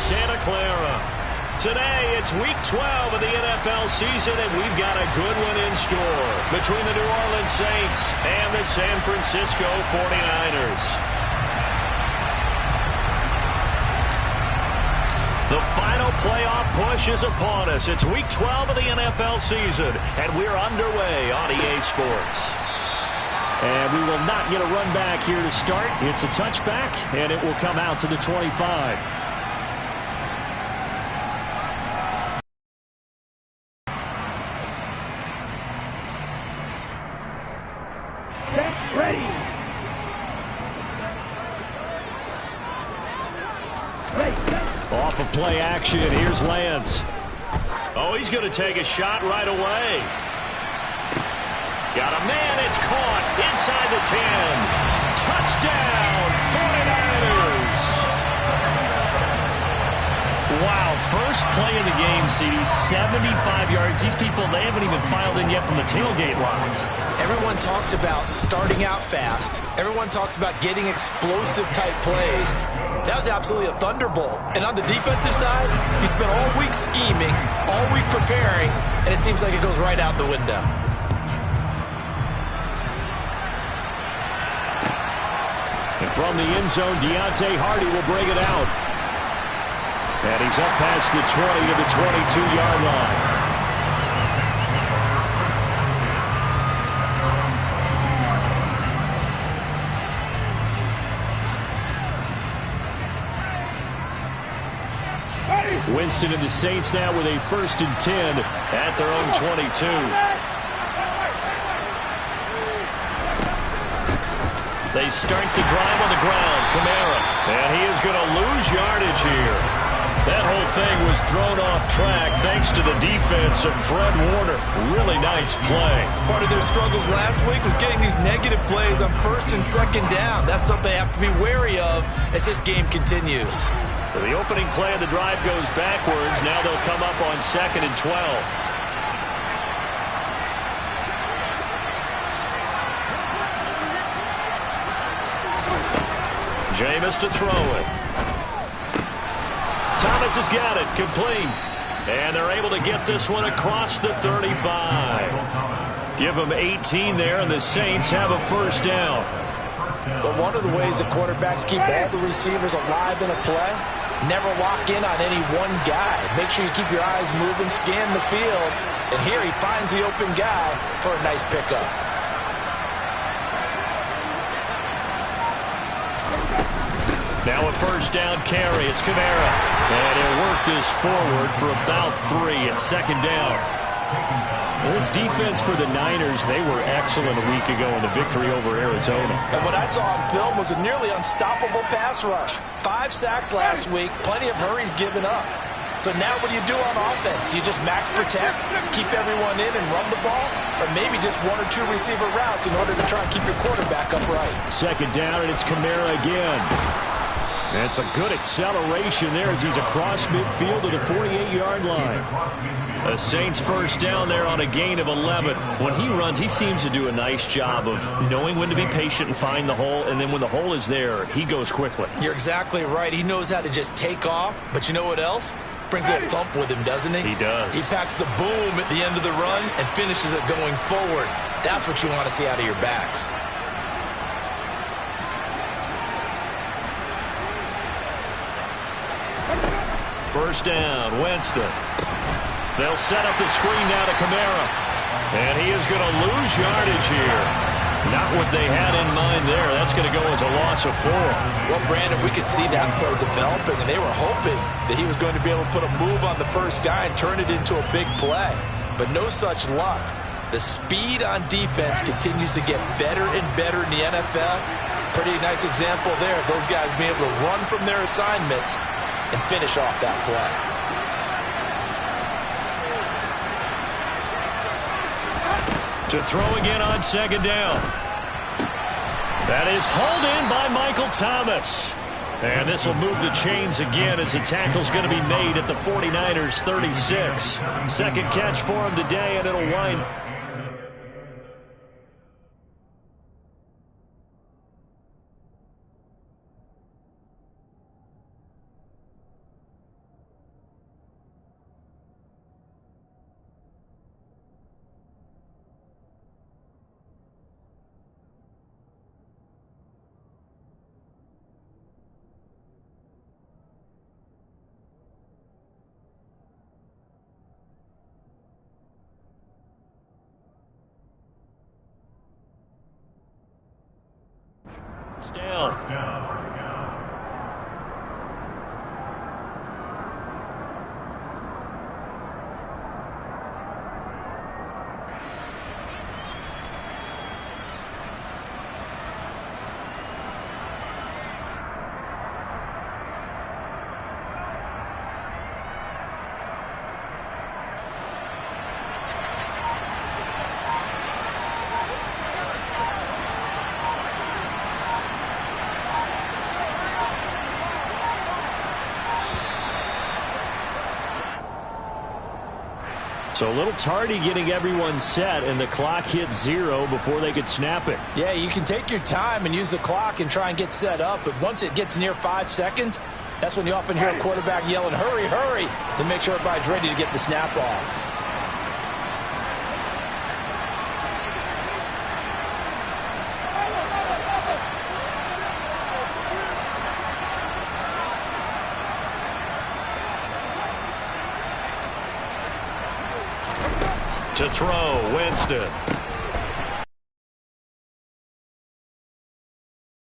Santa Clara. Today, it's Week 12 of the NFL season, and we've got a good one in store between the New Orleans Saints and the San Francisco 49ers. The final playoff push is upon us. It's Week 12 of the NFL season, and we're underway on EA Sports. And we will not get a run back here to start. It's a touchback, and it will come out to the 25. Ready. Off of play action, here's Lance. Oh, he's going to take a shot right away. Got a man, it's caught inside the 10. Touchdown, 49ers. Wow, first play of the game, CD, 75 yards. These people, they haven't even filed in yet from the tailgate lines. Everyone talks about starting out fast. Everyone talks about getting explosive-type plays. That was absolutely a thunderbolt. And on the defensive side, you spent all week scheming, all week preparing, and it seems like it goes right out the window. And from the end zone, Deontay Hardy will bring it out. And he's up past the 20 to the 22-yard line. Winston and the Saints now with a 1st and 10 at their own 22. They start the drive on the ground. Kamara. And he is going to lose yardage here. That whole thing was thrown off track thanks to the defense of Fred Warner. Really nice play. Part of their struggles last week was getting these negative plays on 1st and 2nd down. That's something they have to be wary of as this game continues. So the opening play of the drive goes backwards. Now they'll come up on 2nd and 12. Jameis to throw it. Thomas has got it, complete. And they're able to get this one across the 35. Give them 18 there, and the Saints have a 1st down. But one of the ways the quarterbacks keep all the receivers alive in a play, never lock in on any one guy. Make sure you keep your eyes moving, scan the field, and here he finds the open guy for a nice pickup. Now a 1st down carry. It's Kamara. And he'll work this forward for about 3 at 2nd down. This defense for the Niners, they were excellent a week ago in the victory over Arizona. And what I saw on film was a nearly unstoppable pass rush. 5 sacks last week, plenty of hurries given up. So now what do you do on offense? You just max protect, keep everyone in and run the ball? Or maybe just 1 or 2 receiver routes in order to try and keep your quarterback upright? 2nd down, and it's Kamara again. That's a good acceleration there as he's across midfield to the 48-yard line. The Saints 1st down there on a gain of 11. When he runs, he seems to do a nice job of knowing when to be patient and find the hole, and then when the hole is there, he goes quickly. You're exactly right. He knows how to just take off, but you know what else? Brings a little thump with him, doesn't he? He does. He packs the boom at the end of the run and finishes it going forward. That's what you want to see out of your backs. First down, Winston. They'll set up the screen now to Kamara. And he is going to lose yardage here. Not what they had in mind there. That's going to go as a loss of 4. Well, Brandon, we could see that play developing, and they were hoping that he was going to be able to put a move on the first guy and turn it into a big play. But no such luck. The speed on defense continues to get better and better in the NFL. Pretty nice example there. Those guys being able to run from their assignments and finish off that play. To throw again on 2nd down. That is hauled in by Michael Thomas. And this will move the chains again as the tackle's going to be made at the 49ers 36. 2nd catch for him today, and it'll wind. down. So a little tardy getting everyone set, and the clock hit 0 before they could snap it. Yeah, you can take your time and use the clock and try and get set up, but once it gets near 5 seconds, that's when you often hear a quarterback yelling, hurry, hurry, to make sure everybody's ready to get the snap off. To throw, Winston.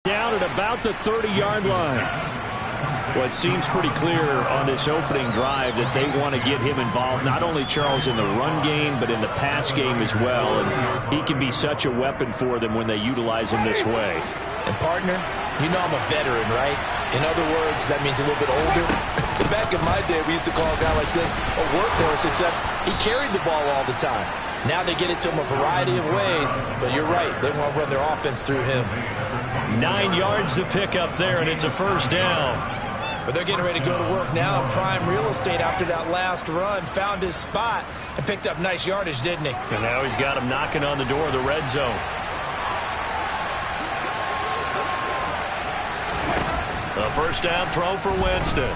Down at about the 30-yard line. Well, it seems pretty clear on this opening drive that they want to get him involved, not only Charles in the run game, but in the pass game as well. And he can be such a weapon for them when they utilize him this way. And partner, you know I'm a veteran, right? In other words, that means a little bit older. Back in my day, we used to call a guy like this a workhorse, except he carried the ball all the time. Now they get it to him a variety of ways, but you're right. They want to run their offense through him. 9 yards to pick up there, and it's a first down. But they're getting ready to go to work now in prime real estate after that last run. Found his spot and picked up nice yardage, didn't he? And now he's got him knocking on the door of the red zone. A first down throw for Winston.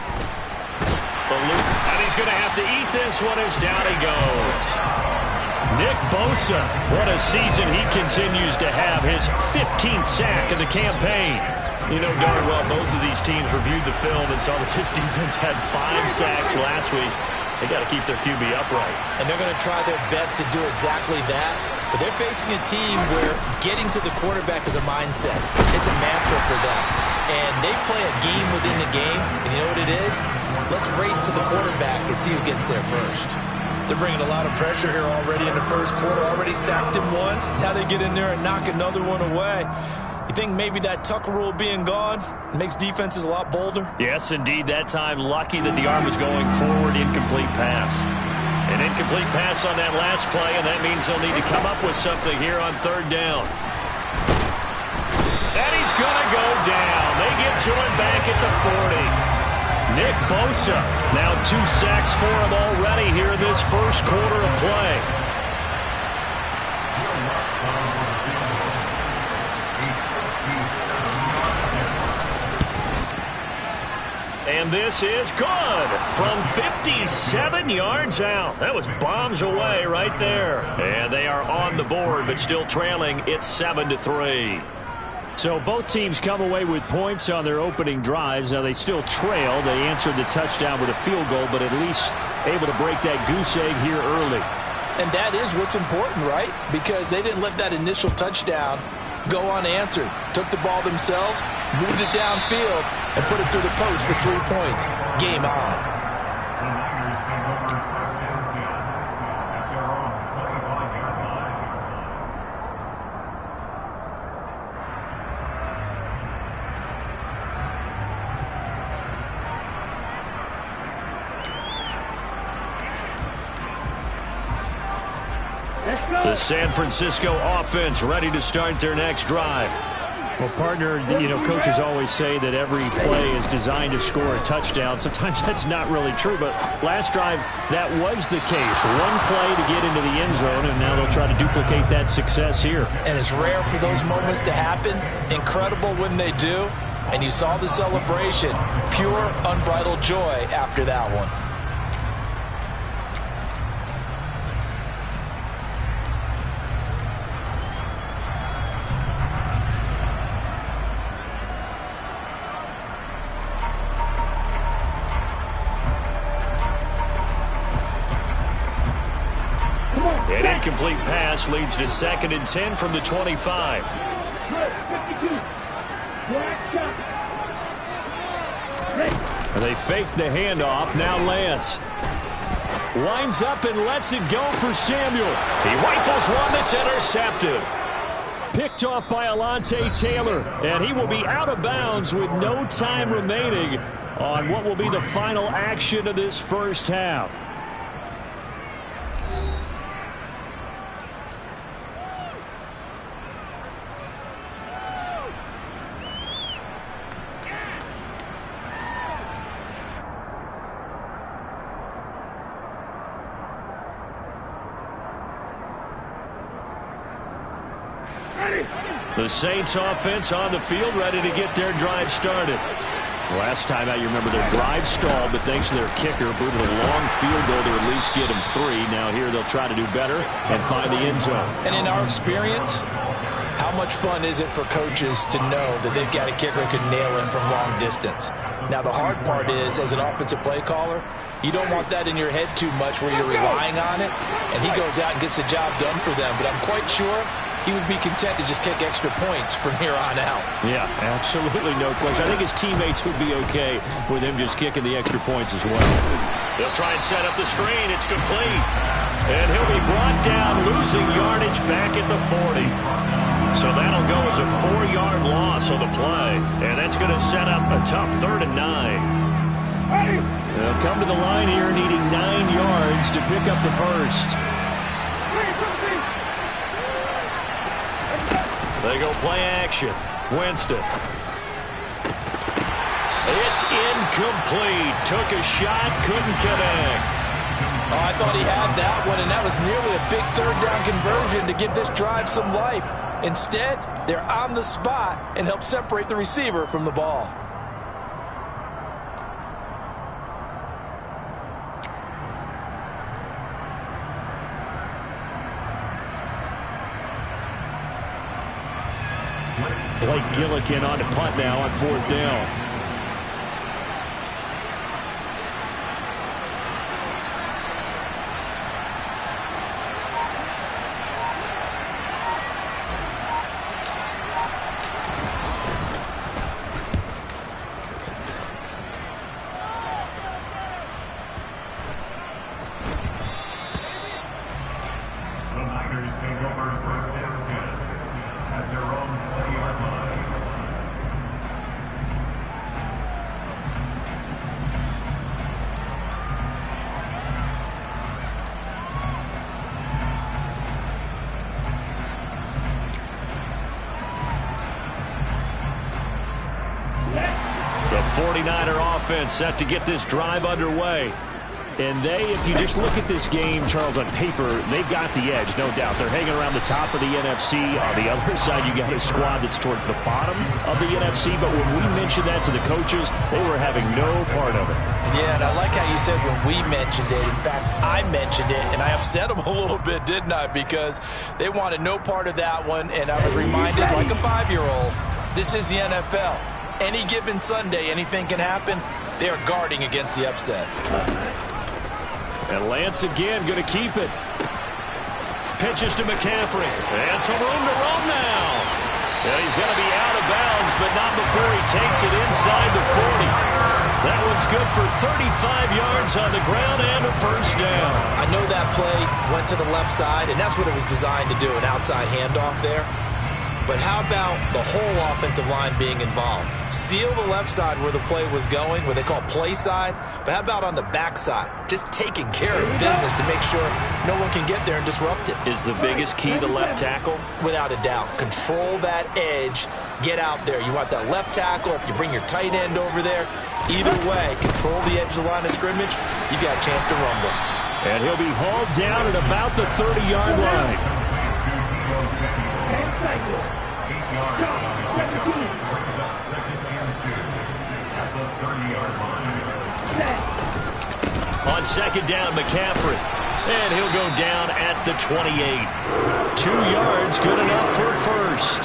And he's going to have to eat this one as down he goes. Nick Bosa, what a season he continues to have. His 15th sack of the campaign. You know darn well both of these teams reviewed the film and saw that this defense had 5 sacks last week. They got to keep their QB upright. And they're going to try their best to do exactly that. But they're facing a team where getting to the quarterback is a mindset. It's a mantra for them. And they play a game within the game. And you know what it is? Let's race to the quarterback and see who gets there first. They're bringing a lot of pressure here already in the first quarter. Already sacked him once. Now they get in there and knock another one away. You think maybe that Tucker rule being gone makes defenses a lot bolder? Yes, indeed. That time, lucky that the arm was going forward. Incomplete pass. An incomplete pass on that last play, and that means they'll need to come up with something here on third down. And he's going to go down. They get to him back at the 40. Nick Bosa, now 2 sacks for him already here in this first quarter of play. And this is good from 57 yards out. That was bombs away right there. And they are on the board, but still trailing. It's 7-3. So both teams come away with points on their opening drives. Now they still trail. They answered the touchdown with a field goal, but at least able to break that goose egg here early. And that is what's important, right? Because they didn't let that initial touchdown go unanswered. Took the ball themselves, moved it downfield, and put it through the post for 3 points. Game on. The San Francisco offense ready to start their next drive. Well, partner, you know, coaches always say that every play is designed to score a touchdown. Sometimes that's not really true, but last drive, that was the case. One play to get into the end zone, and now they'll try to duplicate that success here. And it's rare for those moments to happen. Incredible when they do. And you saw the celebration. Pure, unbridled joy after that one. An incomplete pass leads to 2nd and 10 from the 25. And they fake the handoff. Now Lance winds up and lets it go for Samuel. He rifles one that's intercepted. Picked off by Alontae Taylor, and he will be out of bounds with no time remaining on what will be the final action of this first half. The Saints offense on the field, ready to get their drive started. Last time out, you remember their drive stalled, but thanks to their kicker, booted a long field goal to at least get them 3. Now here they'll try to do better and find the end zone. And in our experience, how much fun is it for coaches to know that they've got a kicker who can nail it from long distance? Now the hard part is, as an offensive play caller, you don't want that in your head too much where you're relying on it, and he goes out and gets the job done for them. But I'm quite sure he would be content to just kick extra points from here on out. Yeah, absolutely no question. I think his teammates would be okay with him just kicking the extra points as well. They'll try and set up the screen. It's complete. And he'll be brought down, losing yardage back at the 40. So that'll go as a 4-yard loss on the play. And that's going to set up a tough 3rd and 9. They'll come to the line here needing 9 yards to pick up the first. They go play action. Winston. It's incomplete. Took a shot, couldn't connect. Oh, I thought he had that one, and that was nearly a big 3rd down conversion to give this drive some life. Instead, they're on the spot and help separate the receiver from the ball. Blake Gillikin on to punt now on 4th down. The 49er offense set to get this drive underway. And if you just look at this game, Charles, on paper, they've got the edge, no doubt. They're hanging around the top of the NFC. On the other side, you got a squad that's towards the bottom of the NFC. But when we mentioned that to the coaches, they were having no part of it. Yeah, and I like how you said when we mentioned it. In fact, I mentioned it, and I upset them a little bit, didn't I? Because they wanted no part of that one, and I was reminded, like a 5-year-old, this is the NFL. Any given Sunday, anything can happen. They are guarding against the upset. And Lance again going to keep it. Pitches to McCaffrey. And some room to roam now. And he's going to be out of bounds, but not before he takes it inside the 40. That one's good for 35 yards on the ground and a first down. I know that play went to the left side, and that's what it was designed to do, an outside handoff there. But how about the whole offensive line being involved? Seal the left side where the play was going, what they call play side. But how about on the back side? Just taking care of business to make sure no one can get there and disrupt it. Is the biggest key the left tackle? Without a doubt. Control that edge. Get out there. You want that left tackle. If you bring your tight end over there, either way, control the edge of the line of scrimmage. You got a chance to rumble. And he'll be hauled down at about the 30-yard line. On 2nd down, McCaffrey. And he'll go down at the 28. 2 yards, good enough for first.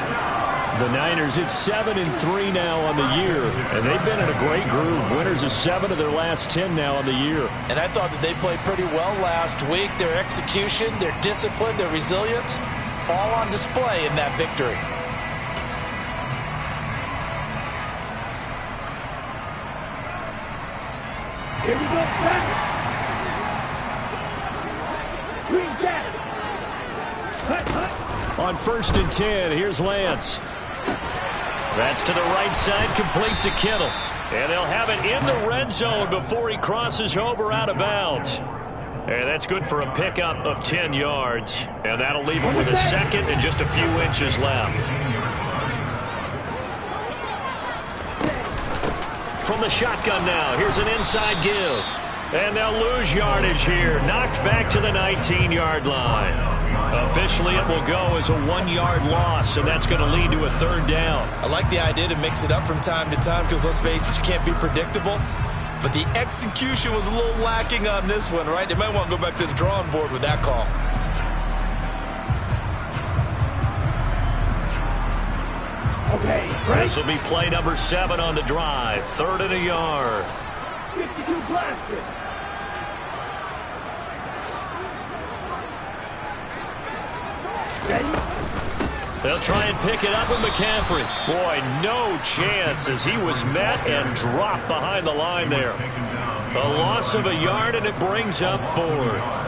The Niners, it's 7-3 now on the year. And they've been in a great groove. Winners of 7 of their last 10 now on the year. And I thought that they played pretty well last week. Their execution, their discipline, their resilience, all on display in that victory. Here we go, back. Green jack. On 1st and 10, here's Lance. That's to the right side, complete to Kittle. And they'll have it in the red zone before he crosses over out of bounds. And that's good for a pickup of 10 yards. And that'll leave him with a second and just a few inches left. From the shotgun now, here's an inside give. And they'll lose yardage here. Knocked back to the 19-yard line. Officially, it will go as a 1-yard loss, and that's going to lead to a 3rd down. I like the idea to mix it up from time to time because, let's face it, you can't be predictable. But the execution was a little lacking on this one, right? They might want to go back to the drawing board with that call. Okay, right. This will be play number 7 on the drive. 3rd and a yard. 52 blasted. They'll try and pick it up with McCaffrey. Boy, no chance as he was met and dropped behind the line there. A loss of a yard, and it brings up 4th.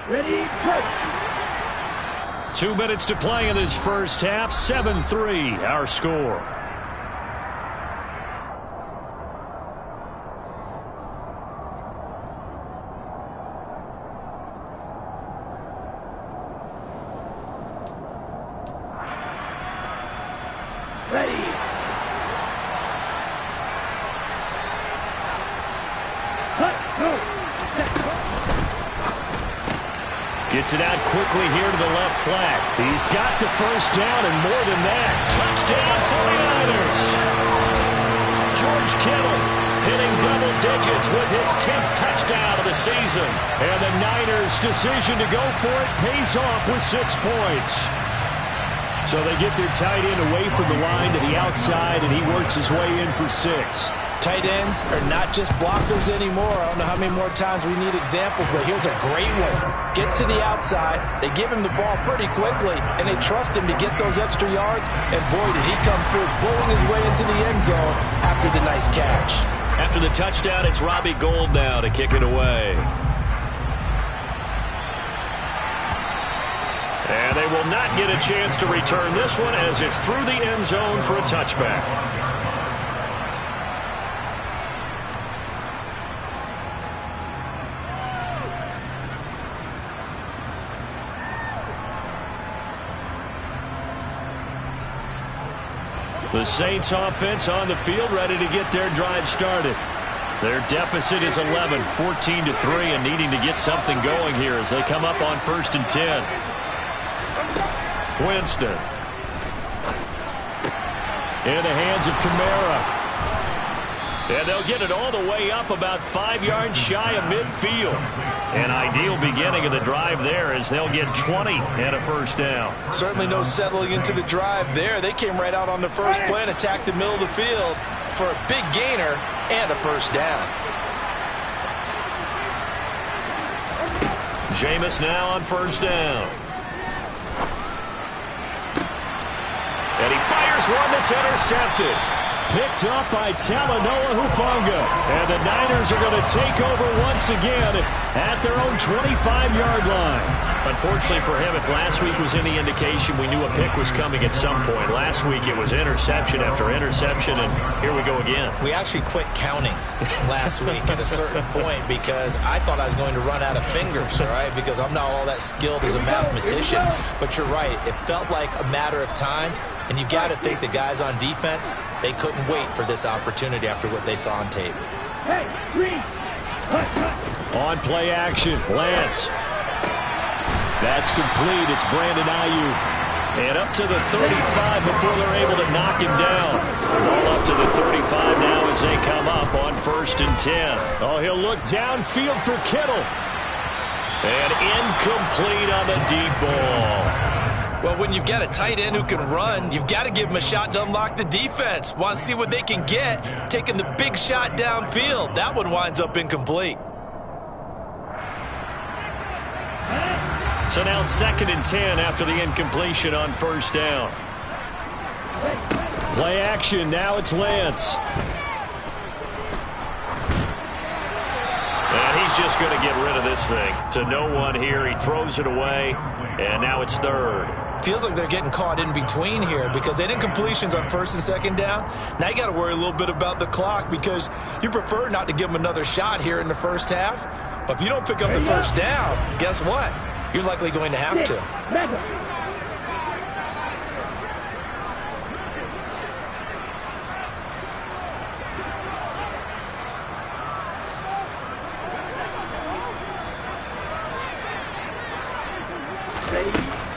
Ready, push. 2 minutes to play in this first half. 7-3, our score. Ready. Cut, go. Gets it out quickly here to the left flat. He's got the first down and more than that. Touchdown 49ers. George Kittle hitting double digits with his 10th touchdown of the season. And the Niners' decision to go for it pays off with 6 points. So they get their tight end away from the line to the outside, and he works his way in for 6. Tight ends are not just blockers anymore. I don't know how many more times we need examples, but here's a great one. Gets to the outside, they give him the ball pretty quickly, and they trust him to get those extra yards, and boy, did he come through, bowling his way into the end zone after the nice catch. After the touchdown, it's Robbie Gould now to kick it away. And they will not get a chance to return this one as it's through the end zone for a touchback. The Saints offense on the field, ready to get their drive started. Their deficit is 11, 14-3, and needing to get something going here as they come up on 1st and 10. Winston. In the hands of Kamara. And they'll get it all the way up about 5 yards shy of midfield. An ideal beginning of the drive there as they'll get 20 and a first down. Certainly no settling into the drive there. They came right out on the first play and attacked the middle of the field for a big gainer and a first down. Jameis now on first down. And he fires one that's intercepted. Picked up by Talanoa Hufanga. And the Niners are going to take over once again at their own 25-yard line. Unfortunately for him, if last week was any indication, we knew a pick was coming at some point. Last week it was interception after interception, and here we go again. We actually quit counting last week at a certain point because I thought I was going to run out of fingers, all right, because I'm not all that skilled as a mathematician. But you're right. It felt like a matter of time, and you got to think the guys on defense, they couldn't wait for this opportunity after what they saw on tape. Hey, green. On play action, Lance. That's complete. It's Brandon Ayuk. And up to the 35 before they're able to knock him down. All up to the 35 now as they come up on 1st and 10. Oh, he'll look downfield for Kittle. And incomplete on the deep ball. Well, when you've got a tight end who can run, you've got to give him a shot to unlock the defense. Want to see what they can get, taking the big shot downfield. That one winds up incomplete. So now 2nd and 10 after the incompletion on first down. Hey. Play action. Now it's Lance. And he's just going to get rid of this thing. To no one here. He throws it away. And now it's third. Feels like they're getting caught in between here because they didn't completions on first and second down. Now you got to worry a little bit about the clock because you prefer not to give them another shot here in the first half. But if you don't pick up the first down, guess what? You're likely going to have to.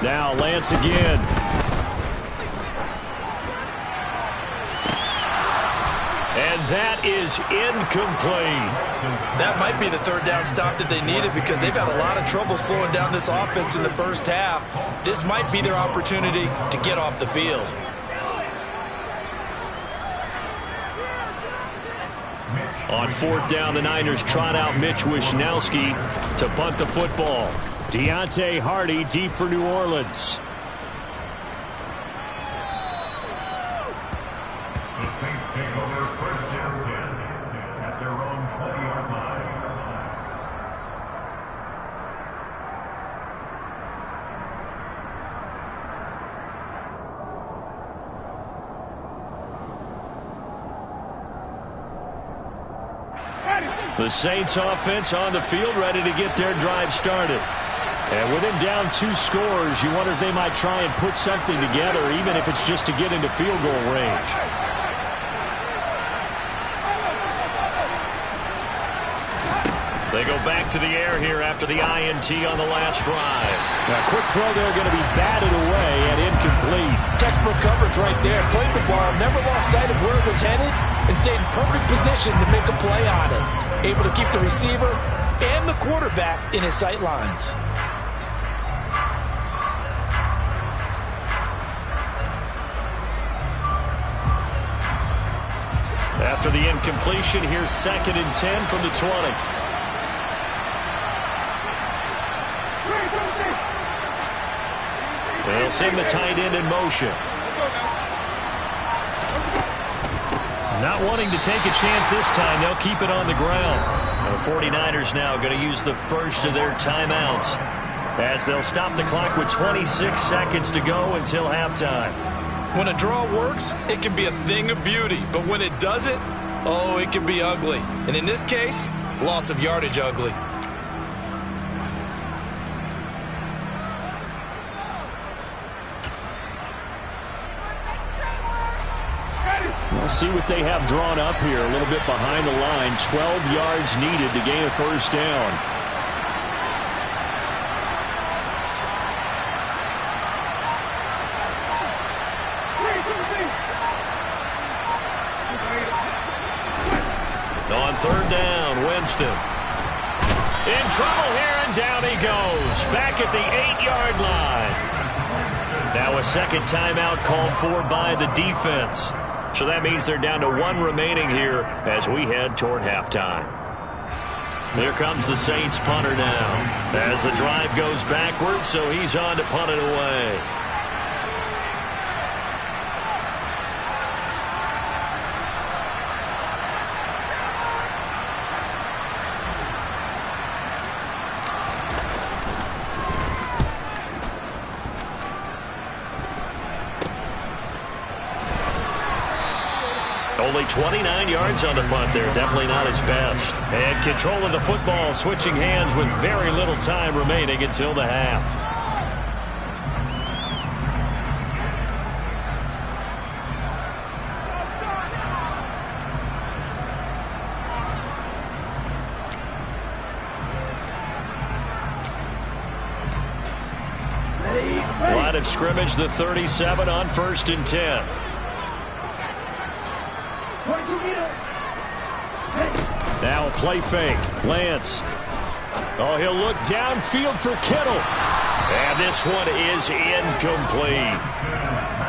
Now Lance again. And that is incomplete. That might be the third down stop that they needed because they've had a lot of trouble slowing down this offense in the first half. This might be their opportunity to get off the field. On fourth down, the Niners trot out Mitch Wishnowski to punt the football. Deontay Hardy deep for New Orleans. The Saints take over first down 10 at their own 20-yard line. The Saints offense on the field ready to get their drive started. And with him down 2 scores, you wonder if they might try and put something together, even if it's just to get into field goal range. They go back to the air here after the INT on the last drive. Now, quick throw there going to be batted away and incomplete. Textbook coverage right there. Played the ball, never lost sight of where it was headed, and stayed in perfect position to make a play on it. Able to keep the receiver and the quarterback in his sight lines. After the incompletion, here's 2nd and 10 from the 20. They'll send the tight end in motion. Not wanting to take a chance this time, they'll keep it on the ground. The 49ers now going to use the first of their timeouts as they'll stop the clock with 26 seconds to go until halftime. When a draw works, it can be a thing of beauty. But when it doesn't, oh, it can be ugly. And in this case, loss of yardage ugly. We'll see what they have drawn up here. A little bit behind the line. 12 yards needed to gain a first down. On third down, Winston. In trouble here, and down he goes. Back at the 8-yard line. Now a second timeout called for by the defense. So that means they're down to 1 remaining here as we head toward halftime. Here comes the Saints punter now as the drive goes backwards, so he's on to punt it away. Only 29 yards on the punt there. Definitely not his best. And control of the football, switching hands with very little time remaining until the half. Line of scrimmage, the 37 on 1st and 10. Now a play fake. Lance. Oh, he'll look downfield for Kittle. And this one is incomplete.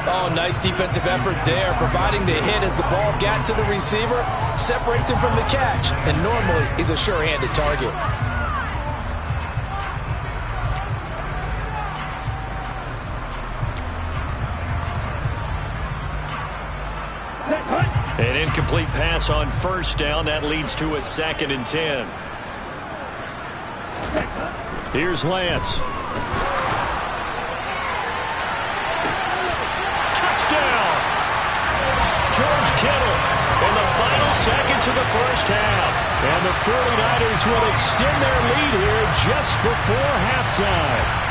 Oh, nice defensive effort there, providing the hit as the ball got to the receiver, separates him from the catch, and normally he's a sure-handed target. An incomplete pass on first down. That leads to a 2nd and 10. Here's Lance. Touchdown! George Kittle in the final seconds of the first half. And the 49ers will extend their lead here just before halftime.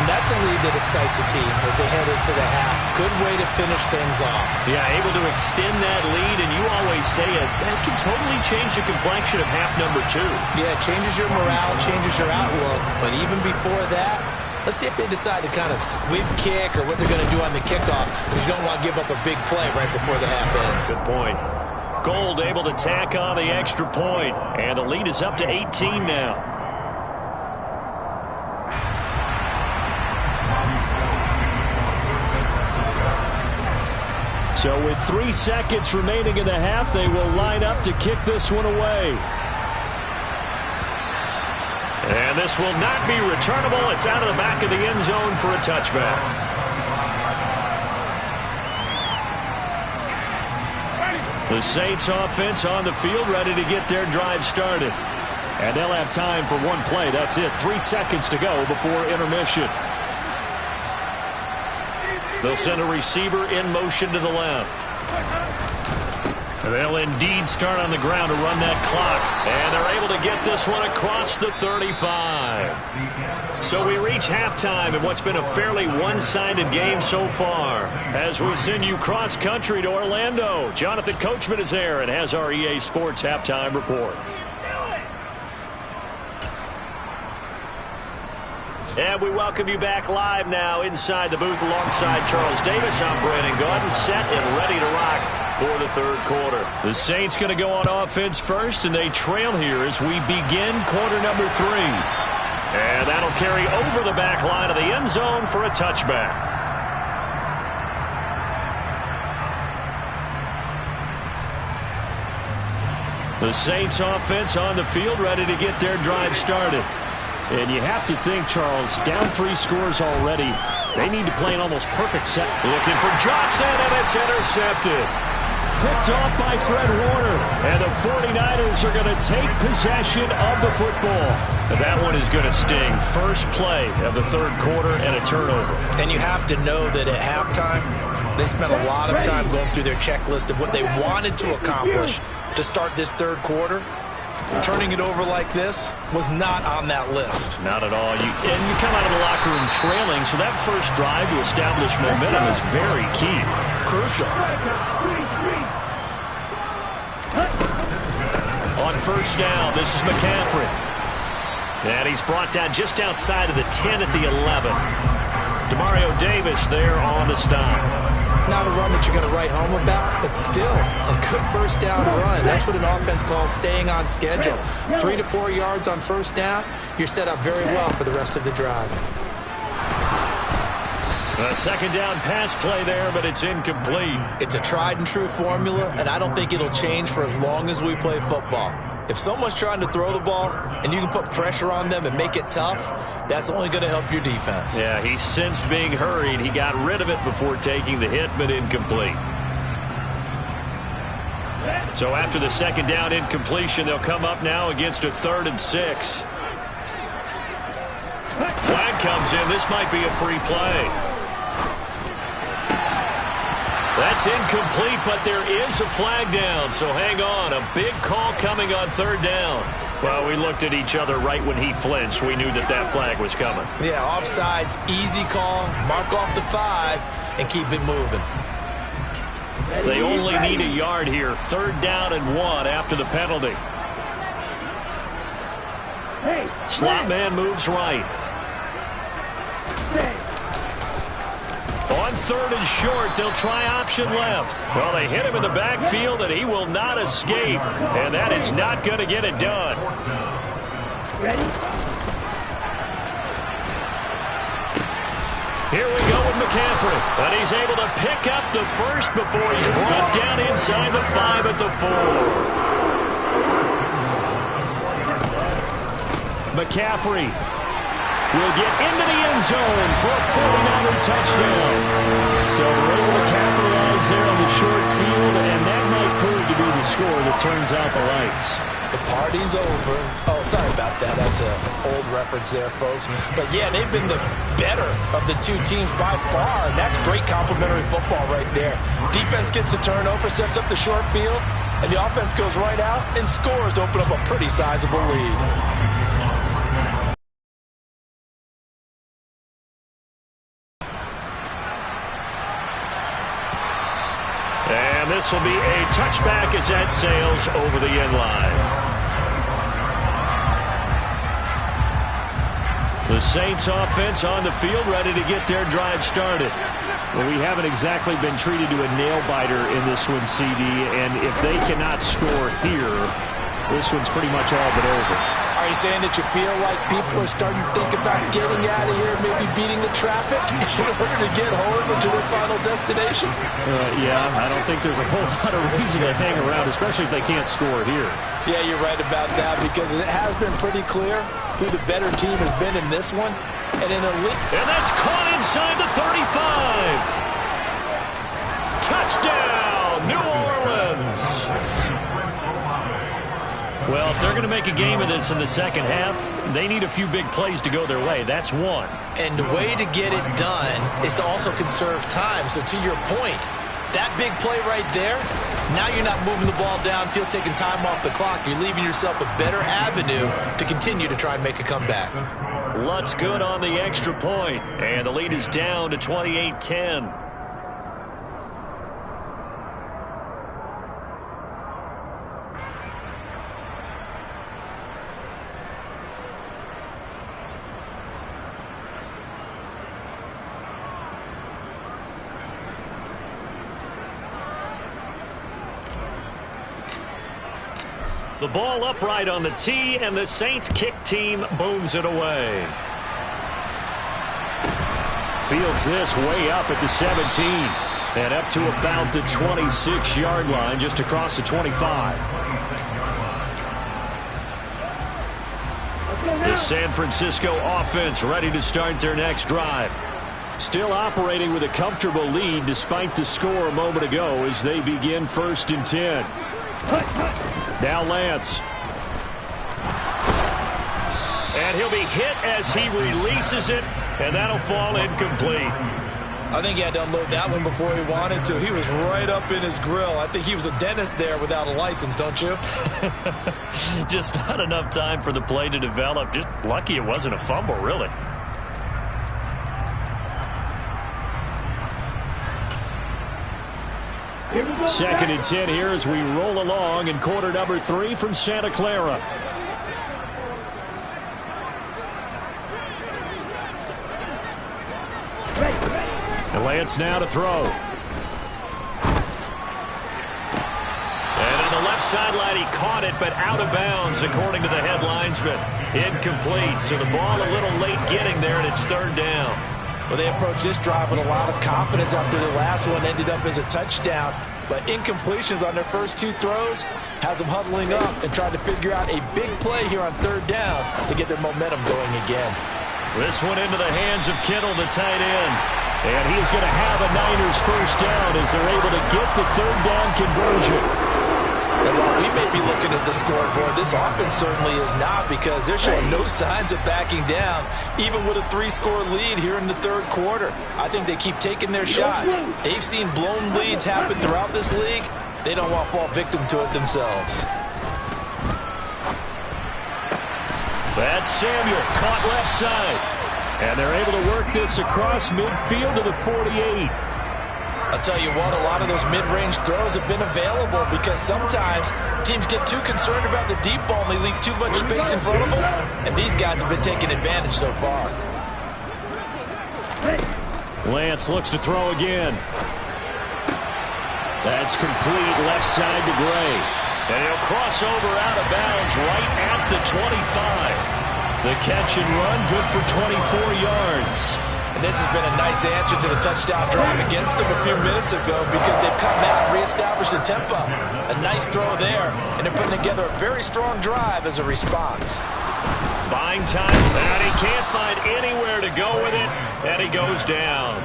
And that's a lead that excites a team as they head into the half. Good way to finish things off. Yeah, able to extend that lead, and you always say it, that can totally change the complexion of half number 2. Yeah, it changes your morale, changes your outlook. But even before that, let's see if they decide to kind of squib kick or what they're going to do on the kickoff, because you don't want to give up a big play right before the half ends. Good point. Gold able to tack on the extra point, and the lead is up to 18 now. So with 3 seconds remaining in the half, they will line up to kick this one away. And this will not be returnable. It's out of the back of the end zone for a touchback. The Saints offense on the field, ready to get their drive started. And they'll have time for one play. That's it. 3 seconds to go before intermission. They'll send a receiver in motion to the left. They'll indeed start on the ground to run that clock. And they're able to get this one across the 35. So we reach halftime in what's been a fairly one-sided game so far. As we send you cross-country to Orlando, Jonathan Coachman is there and has our EA Sports halftime report. And we welcome you back live now inside the booth alongside Charles Davis. I'm Brandon Gaudin, set and ready to rock for the third quarter. The Saints going to go on offense first, and they trail here as we begin quarter number 3. And that'll carry over the back line of the end zone for a touchback. The Saints offense on the field, ready to get their drive started. And you have to think, Charles, down 3 scores already. They need to play an almost perfect set. Looking for Johnson, and it's intercepted. Picked off by Fred Warner. And the 49ers are going to take possession of the football. And that one is going to sting. First play of the third quarter and a turnover. And you have to know that at halftime, they spent a lot of time going through their checklist of what they wanted to accomplish to start this third quarter. Turning it over like this was not on that list. Not at all. You come out of the locker room trailing, so that first drive to establish momentum is very key. Crucial. On first down, this is McCaffrey. And he's brought down just outside of the 10 at the 11. Demario Davis there on the stop. Not a run that you're going to write home about, but still a good first down run. That's what an offense calls staying on schedule. 3 to 4 yards on first down, you're set up very well for the rest of the drive. A second down pass play there, but it's incomplete. It's a tried and true formula, and I don't think it'll change for as long as we play football. If someone's trying to throw the ball and you can put pressure on them and make it tough, that's only going to help your defense. Yeah, he sensed being hurried. He got rid of it before taking the hit, but incomplete. So after the second down incompletion, they'll come up now against a 3rd and 6. Flag comes in. This might be a free play. That's incomplete, but there is a flag down, so hang on. A big call coming on 3rd down. Well, we looked at each other right when he flinched. We knew that that flag was coming. Yeah, offsides, easy call. Mark off the 5 and keep it moving. They only need a yard here. 3rd down and 1 after the penalty. Slot man moves right. On 3rd and short, they'll try option left. Well, they hit him in the backfield, and he will not escape. And that is not going to get it done. Here we go with McCaffrey. And he's able to pick up the first before he's brought down inside the 5 at the 4. McCaffrey will get into the end zone for a 49er touchdown. So they're able to capitalize there on the short field, and that be the score that turns out the lights. The party's over. Oh, sorry about that. That's an old reference there, folks. But, yeah, they've been the better of the two teams by far, and that's great complementary football right there. Defense gets the turnover, sets up the short field, and the offense goes right out and scores to open up a pretty sizable lead. And this will be a touchback as that sails over the end line. The Saints offense on the field, ready to get their drive started. Well, we haven't exactly been treated to a nail-biter in this one, CD, and if they cannot score here, this one's pretty much all but over. Are you saying that you feel like people are starting to think about getting out of here, maybe beating the traffic in order to get home to their final destination? Yeah, I don't think there's a whole lot of reason to hang around, especially if they can't score here. Yeah, you're right about that, because it has been pretty clear who the better team has been in this one. And in a league. And that's caught inside the 35. Touchdown, New Orleans. Well, if they're going to make a game of this in the second half, they need a few big plays to go their way. That's one. And the way to get it done is to also conserve time. So to your point, that big play right there, now you're not moving the ball downfield, taking time off the clock. You're leaving yourself a better avenue to continue to try and make a comeback. Lutt's good on the extra point, and the lead is down to 28-10. The ball upright on the tee, and the Saints kick team booms it away. Fields this way up at the 17 and up to about the 26-yard line, just across the 25. The San Francisco offense ready to start their next drive. Still operating with a comfortable lead despite the score a moment ago as they begin 1st and 10. Now Lance. And he'll be hit as he releases it, and that'll fall incomplete. I think he had to unload that one before he wanted to. He was right up in his grill. I think he was a dentist there without a license, don't you? Just not enough time for the play to develop. Just lucky it wasn't a fumble, really. Second and 10 here as we roll along in quarter number 3 from Santa Clara. And Lance now to throw. And on the left sideline, he caught it, but out of bounds, according to the head linesman. Incomplete, so the ball a little late getting there, and it's 3rd down. Well, they approached this drive with a lot of confidence after the last one ended up as a touchdown. But incompletions on their first 2 throws has them huddling up and trying to figure out a big play here on 3rd down to get their momentum going again. This one into the hands of Kittle, the tight end. And he is going to have a Niners first down as they're able to get the 3rd down conversion. And while we may be looking at the scoreboard, this offense certainly is not, because they're showing no signs of backing down, even with a 3-score lead here in the 3rd quarter. I think they keep taking their shots. They've seen blown leads happen throughout this league. They don't want to fall victim to it themselves. That's Samuel, caught left side. And they're able to work this across midfield to the 48. I'll tell you what, a lot of those mid-range throws have been available, because sometimes teams get too concerned about the deep ball and they leave too much space in front of them, and these guys have been taking advantage so far. Lance looks to throw again. That's complete left side to Gray. And he'll cross over out of bounds right at the 25. The catch and run good for 24 yards. And this has been a nice answer to the touchdown drive against them a few minutes ago, because they've come out and reestablished the tempo. A nice throw there, and they're putting together a very strong drive as a response. Buying time, and he can't find anywhere to go with it, and he goes down.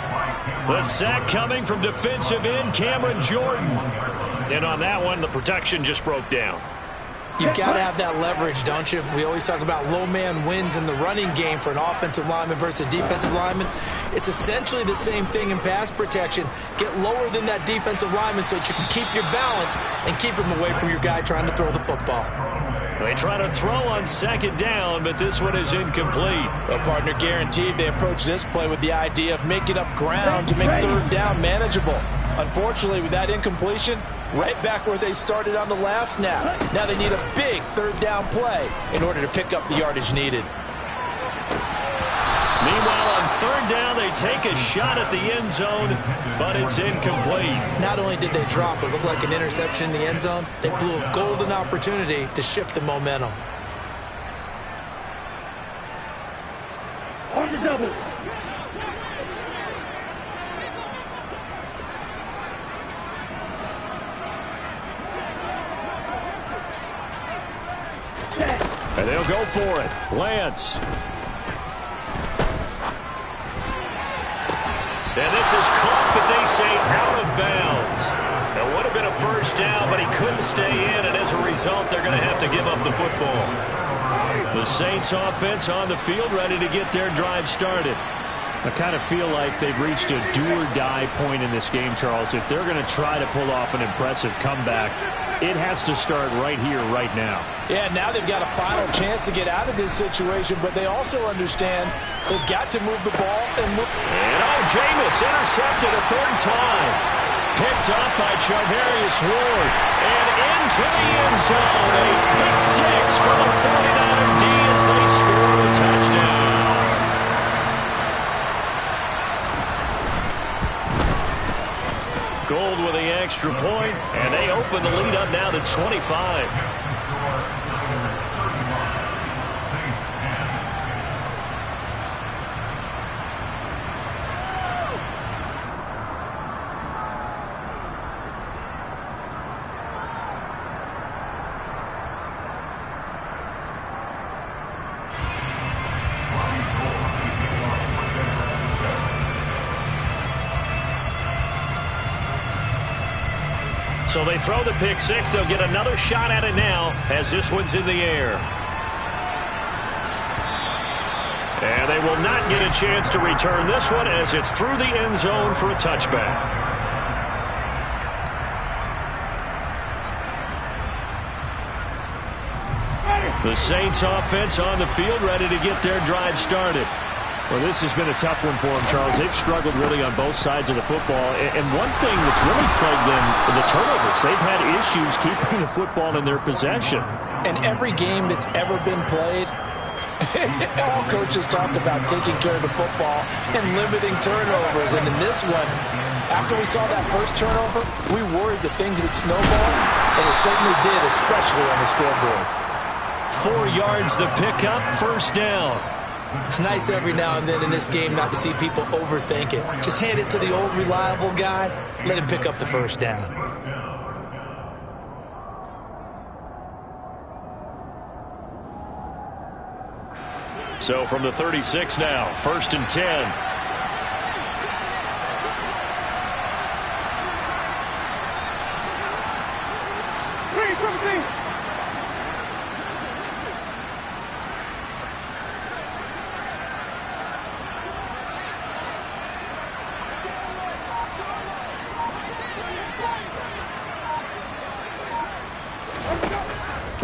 The sack coming from defensive end Cameron Jordan. And on that one, the protection just broke down. You've got to have that leverage, don't you? We always talk about low man wins in the running game for an offensive lineman versus a defensive lineman. It's essentially the same thing in pass protection. Get lower than that defensive lineman so that you can keep your balance and keep him away from your guy trying to throw the football. They try to throw on second down, but this one is incomplete. Well, partner, guaranteed they approach this play with the idea of making up ground to make third down manageable. Unfortunately, with that incompletion, right back where they started on the last snap. Now they need a big third down play in order to pick up the yardage needed. Meanwhile, on third down, they take a shot at the end zone, but it's incomplete. Not only did they drop what looked like an interception in the end zone, they blew a golden opportunity to shift the momentum. On the double. And they'll go for it. Lance. And this is caught, but they say out of bounds. It would have been a first down, but he couldn't stay in, and as a result, they're going to have to give up the football. The Saints offense on the field, ready to get their drive started. I kind of feel like they've reached a do-or-die point in this game, Charles. If they're going to try to pull off an impressive comeback, it has to start right here, right now. Yeah, now they've got a final chance to get out of this situation, but they also understand they've got to move the ball and move. And Jameis intercepted a third time. Picked up by Charvarius Ward. And into the end zone. A pick six for the 49er D as they score a touchdown. Gold with the extra point, and they open the lead up now to 25. So they throw the pick six. They'll get another shot at it now as this one's in the air. And they will not get a chance to return this one as it's through the end zone for a touchback. The Saints offense on the field ready to get their drive started. Well, this has been a tough one for them, Charles. They've struggled really on both sides of the football. And one thing that's really plagued them, the turnovers. They've had issues keeping the football in their possession. And every game that's ever been played, all coaches talk about taking care of the football and limiting turnovers. And in this one, after we saw that first turnover, we worried that things would snowball, and it certainly did, especially on the scoreboard. 4 yards the pickup, first down. It's nice every now and then in this game not to see people overthink it. Just hand it to the old reliable guy. Let him pick up the first down. So from the 36 now, 1st and 10.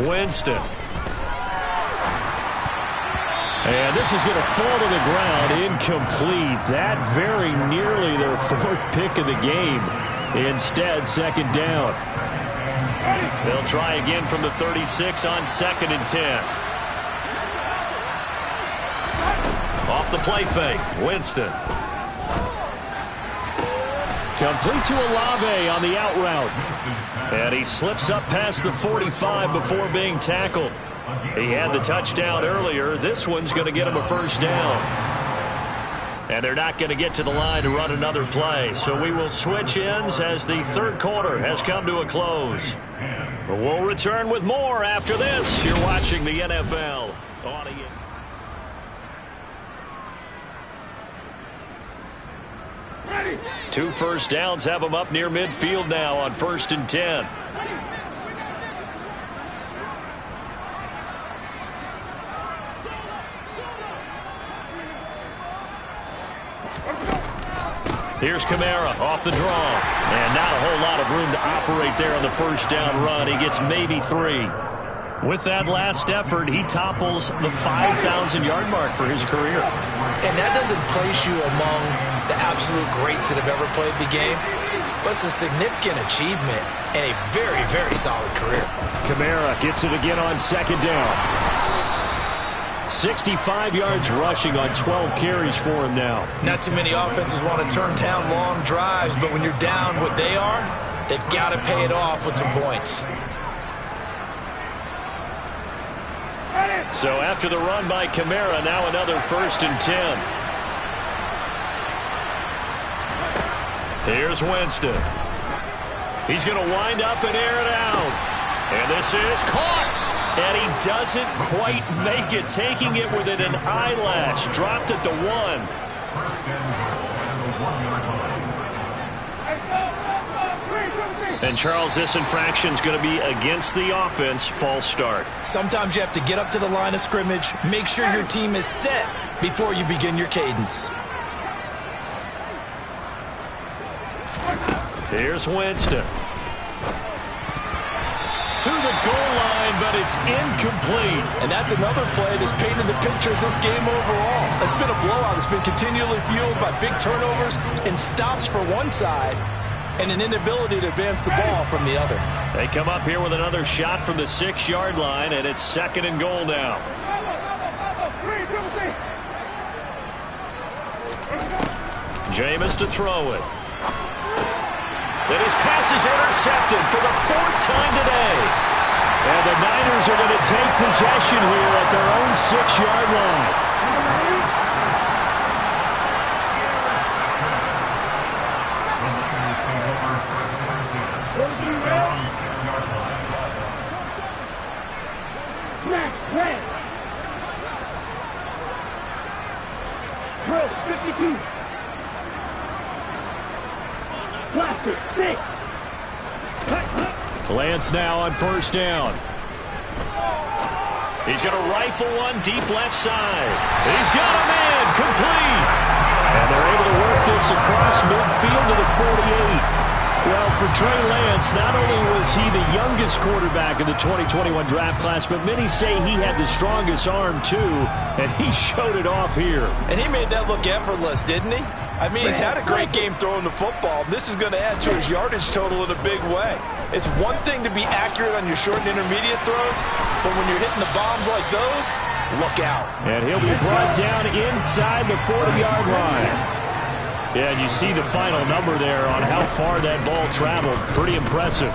Winston. And this is going to fall to the ground. Incomplete. That very nearly their 4th pick of the game. Instead, 2nd down. They'll try again from the 36 on 2nd and 10. Off the play fake. Winston. Complete to Olave on the out route. And he slips up past the 45 before being tackled. He had the touchdown earlier. This one's going to get him a first down. And they're not going to get to the line to run another play. So we will switch ends as the 3rd quarter has come to a close. But we'll return with more after this. You're watching the NFL audience. Ready. 2 first downs have them up near midfield now on 1st and 10. Here's Kamara off the draw. And not a whole lot of room to operate there on the first down run. He gets maybe 3. With that last effort, he topples the 5,000-yard mark for his career. And that doesn't place you among the absolute greats that have ever played the game, but it's a significant achievement and a very, very solid career. Kamara gets it again on 2nd down. 65 yards rushing on 12 carries for him now. Not too many offenses want to turn down long drives, but when you're down what they are, they've got to pay it off with some points. So after the run by Kamara, now another 1st and 10. Here's Winston. He's going to wind up and air it out. And this is caught. And he doesn't quite make it, taking it within an eyelash. Dropped at the 1. And, Charles, this infraction is going to be against the offense. False start. Sometimes you have to get up to the line of scrimmage, make sure your team is set before you begin your cadence. Here's Winston. To the goal line, but it's incomplete. And that's another play that's painted the picture of this game overall. It's been a blowout. It's been continually fueled by big turnovers and stops for one side and an inability to advance the ball from the other. They come up here with another shot from the 6-yard line, and it's 2nd and goal now. Jameis to throw it. And his pass is intercepted for the 4th time today. And the Niners are going to take possession here at their own 6-yard line. Lance now on 1st down. He's going to rifle one deep left side. He's got a man complete. And they're able to work this across midfield to the 48. Well, for Trey Lance, not only was he the youngest quarterback in the 2021 draft class, but many say he had the strongest arm too, and he showed it off here. And he made that look effortless, didn't he? I mean, he's had a great game throwing the football. This is going to add to his yardage total in a big way. It's one thing to be accurate on your short and intermediate throws, but when you're hitting the bombs like those, look out. And he'll be brought down inside the 40-yard line. Yeah, and you see the final number there on how far that ball traveled. Pretty impressive.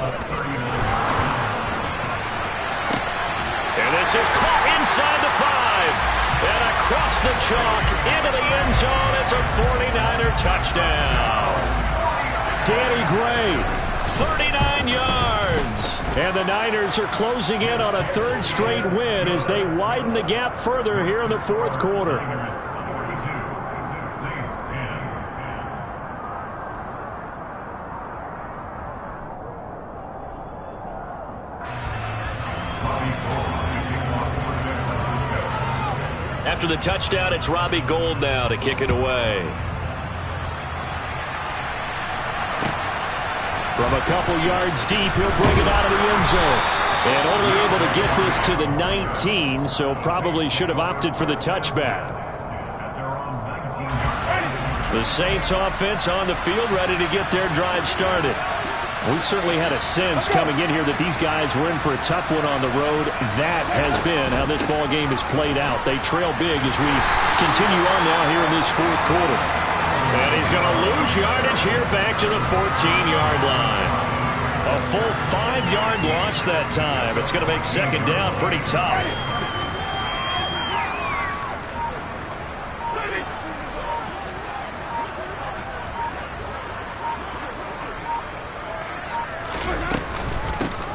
And this is caught inside the 5. And across the chalk into the end zone. It's a 49er touchdown. Danny Gray, 39 yards. And the Niners are closing in on a 3rd straight win as they widen the gap further here in the 4th quarter. After the touchdown, it's Robbie Gould now to kick it away. From a couple yards deep, he'll bring it out of the end zone. And only able to get this to the 19, so probably should have opted for the touchback. The Saints offense on the field, ready to get their drive started. We certainly had a sense coming in here that these guys were in for a tough one on the road. That has been how this ball game is played out. They trail big as we continue on now here in this 4th quarter. And he's going to lose yardage here back to the 14-yard line. A full 5-yard loss that time. It's going to make 2nd down pretty tough.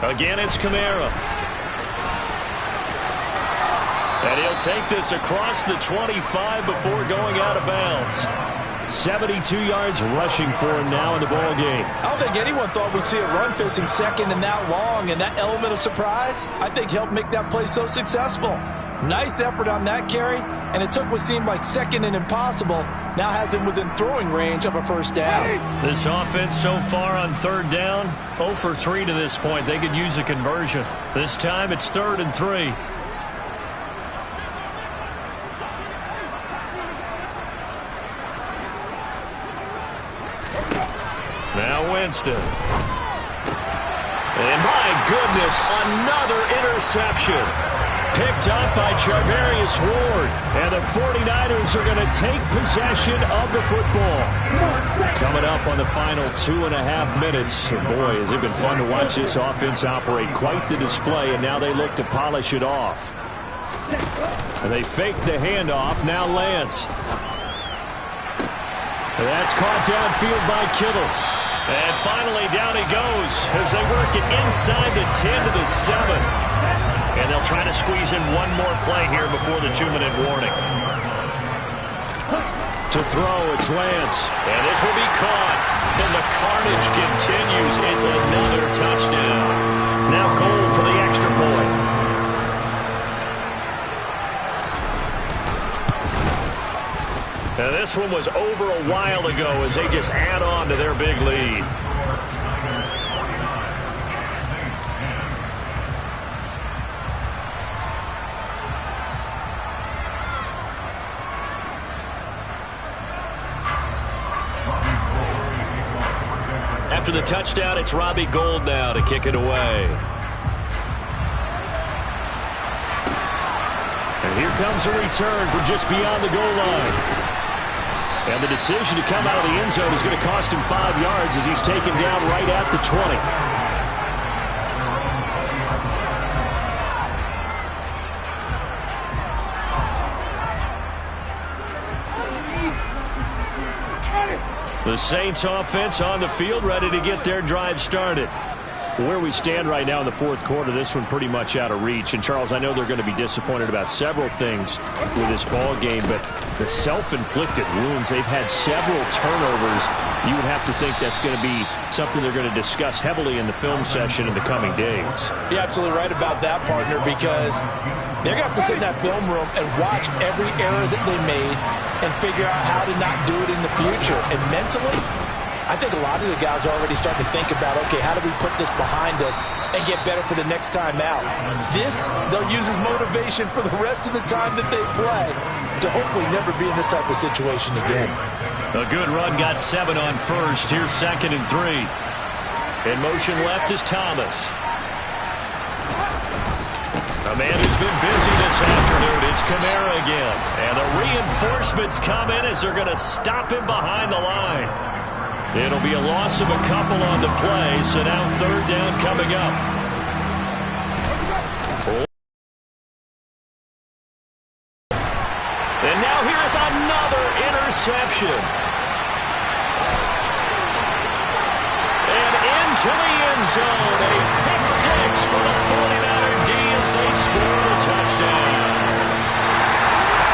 Again, it's Kamara. And he'll take this across the 25 before going out of bounds. 72 yards rushing for him now in the ball game. I don't think anyone thought we'd see a run facing second and that long, and that element of surprise, I think, helped make that play so successful. Nice effort on that carry, and it took what seemed like second and impossible, now has him within throwing range of a first down. This offense so far on third down, 0 for 3 to this point. They could use a conversion. This time it's 3rd and 3. Now Winston. And my goodness, another interception. Picked up by Charvarius Ward. And the 49ers are going to take possession of the football. Coming up on the final 2.5 minutes. And boy, has it been fun to watch this offense operate. Quite the display, and now they look to polish it off. And they fake the handoff. Now Lance. And that's caught downfield by Kittle. And finally, down he goes as they work it inside the 10 to the 7. And they'll try to squeeze in one more play here before the 2-minute warning. To throw, it's Lance. And this will be caught. And the carnage continues. It's another touchdown. Now goal for the extra point. And this one was over a while ago as they just add on to their big lead. After the touchdown, it's Robbie Gould now to kick it away. And here comes a return from just beyond the goal line. And the decision to come out of the end zone is going to cost him 5 yards as he's taken down right at the 20. The Saints offense on the field, ready to get their drive started. Where we stand right now in the fourth quarter, this one pretty much out of reach. And, Charles, I know they're going to be disappointed about several things with this ball game, but the self-inflicted wounds, they've had several turnovers. You would have to think that's going to be something they're going to discuss heavily in the film session in the coming days. You're absolutely right about that, partner, because they're going to have to sit in that film room and watch every error that they made and figure out how to not do it in the future. And mentally, I think a lot of the guys are already starting to think about, okay, how do we put this behind us and get better for the next time out? This, they'll use as motivation for the rest of the time that they play to hopefully never be in this type of situation again. A good run, got 7 on first. Here's 2nd and 3. In motion left is Thomas. A man who's been busy this afternoon, it's Kamara again. And the reinforcements come in as they're going to stop him behind the line. It'll be a loss of a couple on the play, so now 3rd down coming up. And now here's another interception. And into the end zone.